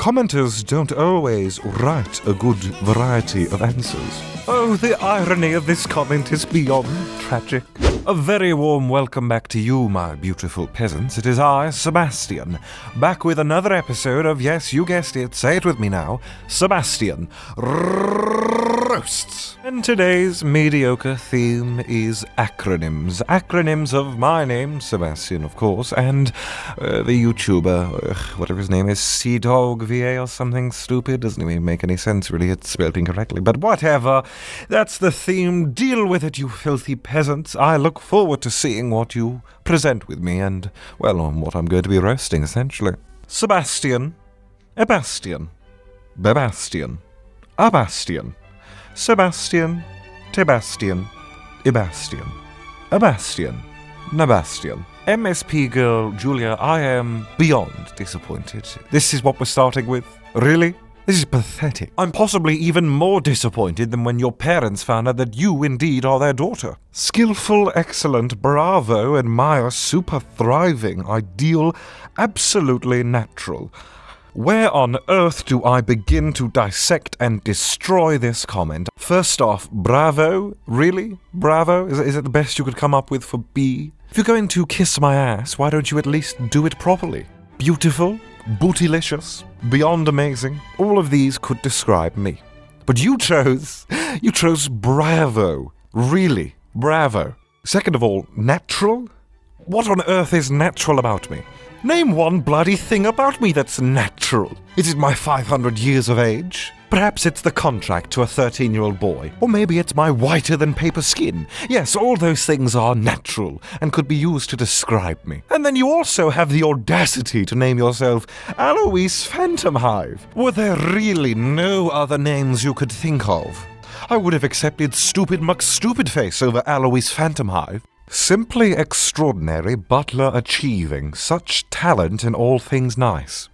commenters don't always write a good variety of answers. Oh, the irony of this comment is beyond tragic. A very warm welcome back to you, my beautiful peasants. It is I, Sebastian, back with another episode of, yes, you guessed it, say it with me now, Sebastian Roasts. And today's mediocre theme is acronyms. Acronyms of my name, Sebastian, of course, and the YouTuber, whatever his name is, CDawgVA or something stupid. Doesn't even make any sense, really. It's spelled incorrectly. But whatever. That's the theme. Deal with it, you filthy peasants. I look forward to seeing what you present with me and, well, on what I'm going to be roasting, essentially. Sebastian, Ebastian, Bebastian, Abastian, Sebastian, Tebastian, Ebastian, Abastian, Nabastian. MSP girl, Julia, I am beyond disappointed. This is what we're starting with? Really? This is pathetic. I'm possibly even more disappointed than when your parents found out that you indeed are their daughter. Skillful, excellent, bravo, admire, super thriving, ideal, absolutely natural. Where on earth do I begin to dissect and destroy this comment? First off, bravo? Really? Bravo? Is it the best you could come up with for B? If you're going to kiss my ass, why don't you at least do it properly? Beautiful? Bootylicious, beyond amazing. All of these could describe me. But you chose bravo. Really, bravo. Second of all, natural? What on earth is natural about me? Name one bloody thing about me that's natural. Is it my 500 years of age? Perhaps it's the contract to a 13-year-old boy. Or maybe it's my whiter-than-paper skin. Yes, all those things are natural and could be used to describe me. And then you also have the audacity to name yourself Alois Phantomhive. Were there really no other names you could think of? I would have accepted Stupid McStupidface over Alois Phantomhive. Simply extraordinary, Butler achieving such talent in all things nice.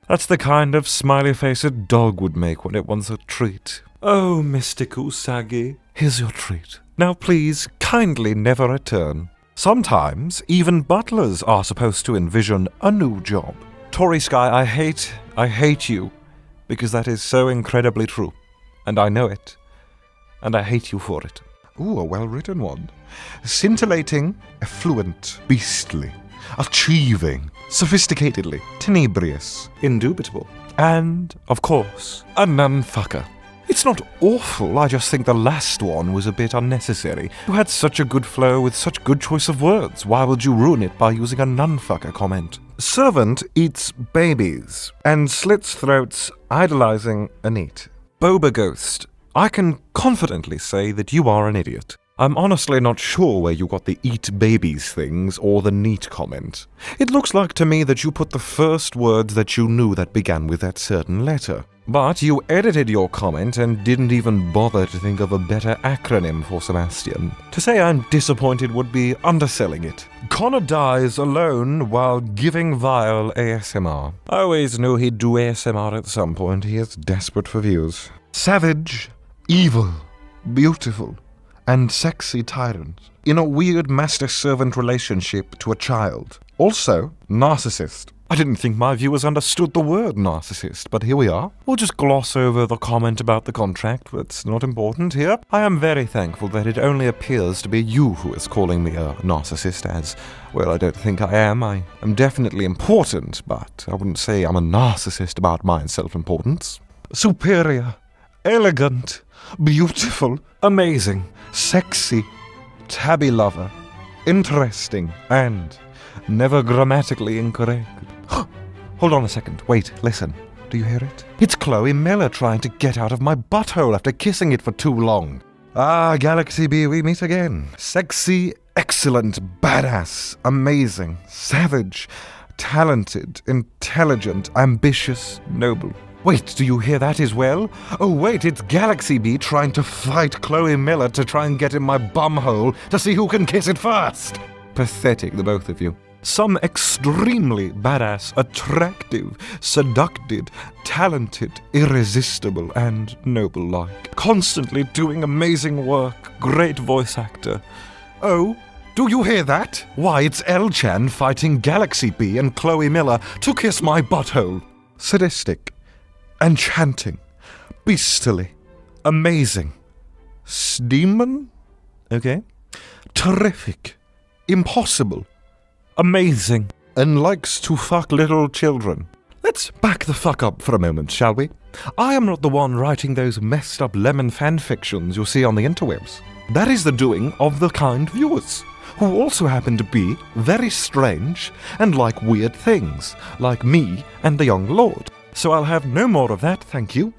That's the kind of smiley face a dog would make when it wants a treat. Oh, Mr. Usagi, here's your treat. Now please, kindly never return. Sometimes, even butlers are supposed to envision a new job. Tory Sky, I hate you, because that is so incredibly true. And I know it. And I hate you for it. Ooh, a well-written one. Scintillating, affluent, beastly, achieving, sophisticatedly, tenebrious, indubitable, and, of course, a nun-fucker. It's not awful, I just think the last one was a bit unnecessary. You had such a good flow with such good choice of words. Why would you ruin it by using a nun-fucker comment? Servant eats babies and slits throats, idolizing a neat. Boba Ghost. I can confidently say that you are an idiot. I'm honestly not sure where you got the eat babies things or the neat comment. It looks like to me that you put the first words that you knew that began with that certain letter. But you edited your comment and didn't even bother to think of a better acronym for Sebastian. To say I'm disappointed would be underselling it. Connor dies alone while giving Vile ASMR. I always knew he'd do ASMR at some point. He is desperate for views. Savage, evil, beautiful, and sexy tyrant, in a weird master-servant relationship to a child. Also, narcissist. I didn't think my viewers understood the word narcissist, but here we are. We'll just gloss over the comment about the contract, that's not important here. I am very thankful that it only appears to be you who is calling me a narcissist, as, well, I don't think I am. I am definitely important, but I wouldn't say I'm a narcissist about my self-importance. Superior, elegant, beautiful, amazing, sexy, tabby lover, interesting, and never grammatically incorrect. Hold on a second. Wait, listen. Do you hear it? It's Chloe Miller trying to get out of my butthole after kissing it for too long. Ah, Galaxy B, we meet again. Sexy, excellent, badass, amazing, savage, talented, intelligent, ambitious, noble. Wait, do you hear that as well? Oh wait, it's Galaxy B trying to fight Chloe Miller to try and get in my bumhole to see who can kiss it first. Pathetic, the both of you. Some extremely badass, attractive, seductive, talented, irresistible, and noble-like. Constantly doing amazing work, great voice actor. Oh, do you hear that? Why, it's L-Chan fighting Galaxy B and Chloe Miller to kiss my butthole. Sadistic, enchanting, beastly, amazing, steamin', okay, terrific, impossible, amazing, and likes to fuck little children. Let's back the fuck up for a moment, shall we? I am not the one writing those messed up lemon fanfictions you see on the interwebs. That is the doing of the kind viewers, who also happen to be very strange and like weird things, like me and the young lord. So I'll have no more of that, thank you.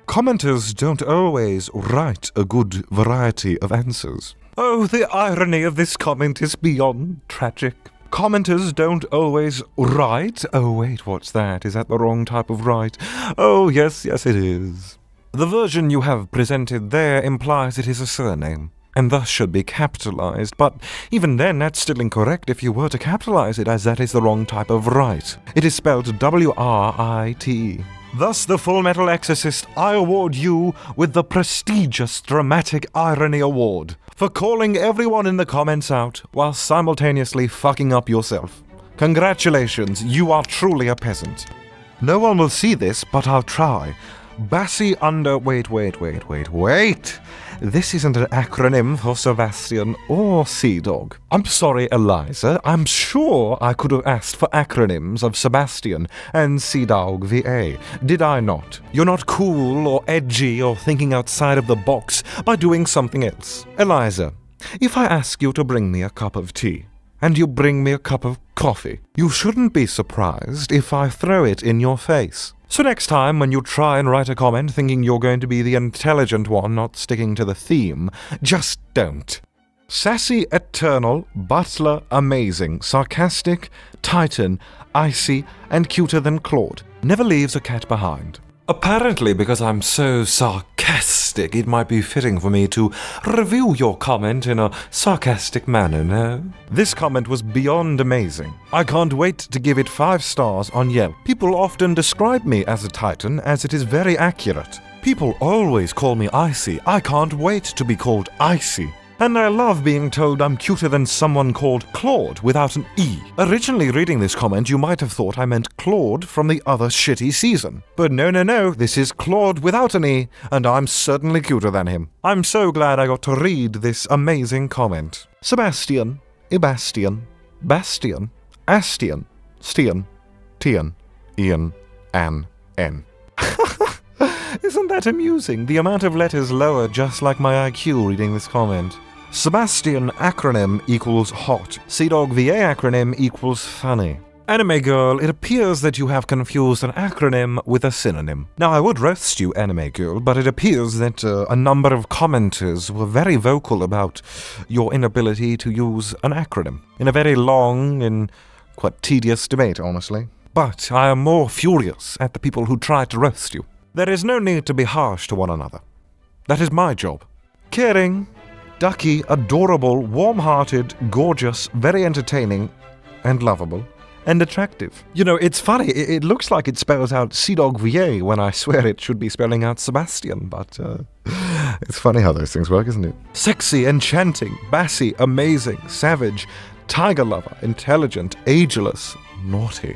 Commenters don't always write a good variety of answers. Oh, the irony of this comment is beyond tragic. Commenters don't always write. Oh wait, what's that? Is that the wrong type of write? Oh yes, it is. The version you have presented there implies it is a surname, and thus should be capitalized, but even then that's still incorrect if you were to capitalize it, as that is the wrong type of write. It is spelled W-R-I-T. Thus, the Full Metal Exorcist, I award you with the prestigious Dramatic Irony Award for calling everyone in the comments out while simultaneously fucking up yourself. Congratulations, you are truly a peasant. No one will see this, but I'll try. Bassy under... Wait. This isn't an acronym for Sebastian or CDawg. I'm sorry, Eliza. I'm sure I could have asked for acronyms of Sebastian and CDawgVA. Did I not? You're not cool or edgy or thinking outside of the box by doing something else. Eliza, if I ask you to bring me a cup of tea, and you bring me a cup of coffee, you shouldn't be surprised if I throw it in your face. So next time when you try and write a comment thinking you're going to be the intelligent one not sticking to the theme, just don't. Sassy, eternal, Butler, amazing, sarcastic, Titan, icy, and cuter than Claude. Never leaves a cat behind. Apparently, because I'm so sarcastic, it might be fitting for me to review your comment in a sarcastic manner, no? This comment was beyond amazing. I can't wait to give it 5 stars on Yelp. People often describe me as a Titan, as it is very accurate. People always call me icy. I can't wait to be called icy. And I love being told I'm cuter than someone called Claude without an E. Originally reading this comment, you might have thought I meant Claude from the other shitty season. But no, this is Claude without an E, and I'm certainly cuter than him. I'm so glad I got to read this amazing comment. Sebastian, Ebastian, Bastian, Astian, Stian, Tian, Ian, An, N. Isn't that amusing? The amount of letters lower just like my IQ reading this comment. Sebastian acronym equals hot. CDawgVA acronym equals funny. Anime girl, it appears that you have confused an acronym with a synonym. Now, I would roast you, anime girl, but it appears that a number of commenters were very vocal about your inability to use an acronym in a very long and quite tedious debate, honestly. But I am more furious at the people who tried to roast you. There is no need to be harsh to one another. That is my job. Caring, ducky, adorable, warm-hearted, gorgeous, very entertaining, and lovable, and attractive. You know, it's funny, it looks like it spells out CDawgVA when I swear it should be spelling out Sebastian, but it's funny how those things work, isn't it? Sexy, enchanting, bassy, amazing, savage, tiger lover, intelligent, ageless, naughty.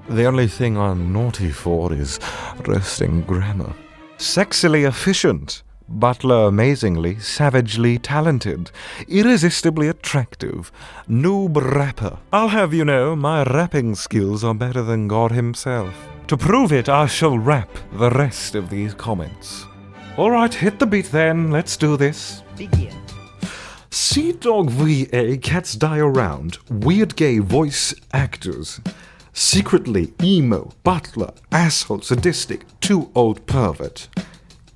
The only thing I'm naughty for is roasting grammar. Sexily efficient, Butler amazingly, savagely talented, irresistibly attractive, noob rapper. I'll have you know, my rapping skills are better than God himself. To prove it, I shall rap the rest of these comments. Alright, hit the beat then, let's do this. Begin. CDawgVA cats die around, weird gay voice actors. Secretly emo, Butler, asshole, sadistic, too old pervert.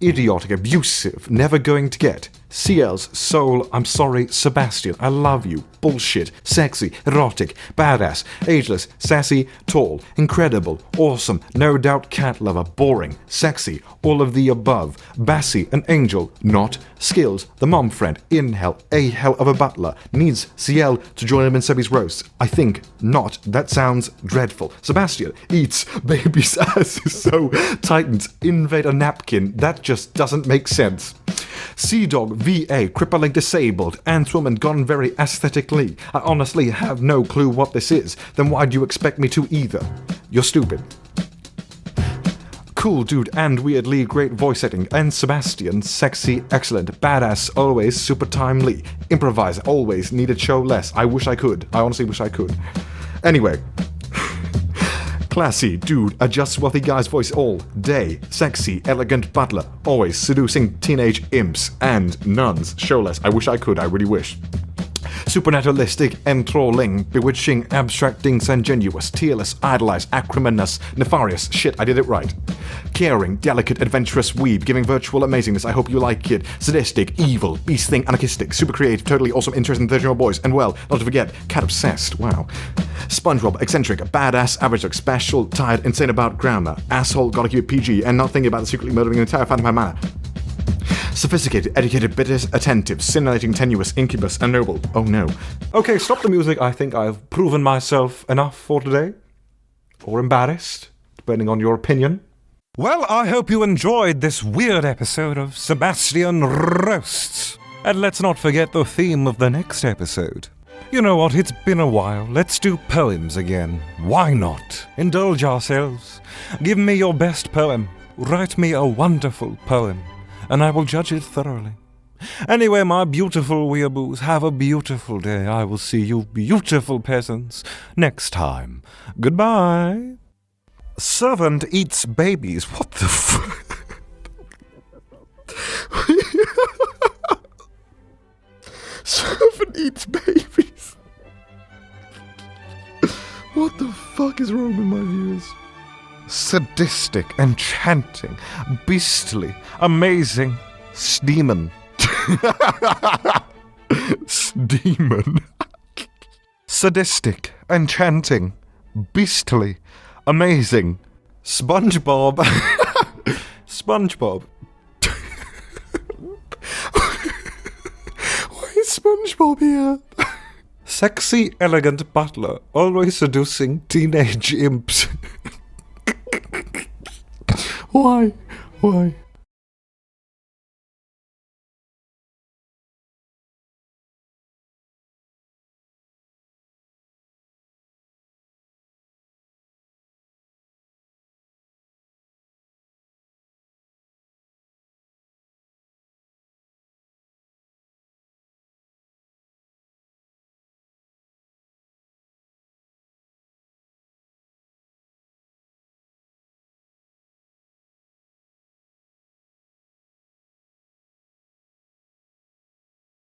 Idiotic, abusive, never going to get. CL's soul, I'm sorry, Sebastian, I love you, bullshit, sexy, erotic, badass, ageless, sassy, tall, incredible, awesome, no doubt cat lover, boring, sexy, all of the above, bassy, an angel, not, skills, the mom friend, in hell, a hell of a butler, needs CL to join him in Sebby's roast, I think, not, that sounds dreadful, Sebastian, eats, baby's ass is so, Titans, invade a napkin, that just doesn't make sense. CDawgVA, crippling disabled, ant-woman gone very aesthetically. I honestly have no clue what this is. Then why do you expect me to either? You're stupid. cool dude and weirdly great voice acting. And Sebastian, sexy, excellent, badass, always super timely, improvise, always needed show less. I wish I could. I honestly wish I could. Anyway. Classy dude, a just wealthy guy's voice all day. Sexy, elegant butler, always seducing teenage imps and nuns. Show less. I wish I could. I really wish. Supernaturalistic, enthralling, bewitching, abstracting, ingenuous, tearless, idolized, acrimonious, nefarious. Shit, I did it right. Caring, delicate, adventurous weeb, giving virtual amazingness. I hope you like it. Sadistic, evil, beast thing, anarchistic, super creative, totally awesome, interesting 13-year-old boys. And well, not to forget, cat obsessed. Wow. SpongeBob, eccentric, badass, average look, special, tired, insane about grammar. Asshole, gotta keep it PG, and not thinking about secretly murdering an entire fan of my manor. Sophisticated, educated, bitter, attentive, scintillating, tenuous, incubus, and noble. Oh no. Okay, stop the music. I think I've proven myself enough for today. Or embarrassed, depending on your opinion. Well, I hope you enjoyed this weird episode of Sebastian Roasts. And let's not forget the theme of the next episode. You know what, it's been a while. Let's do poems again. Why not? Indulge ourselves. Give me your best poem. Write me a wonderful poem. And I will judge it thoroughly. Anyway, my beautiful weeaboos, have a beautiful day. I will see you beautiful peasants next time. Goodbye. Servant eats babies. What the fuck? Servant eats babies. What the fuck is wrong with my viewers? Sadistic, enchanting, beastly, amazing, steamin'. Steamin'. Sadistic, enchanting, beastly, amazing, SpongeBob. SpongeBob. Why is SpongeBob here? Sexy, elegant butler, always seducing teenage imps. Why? Why?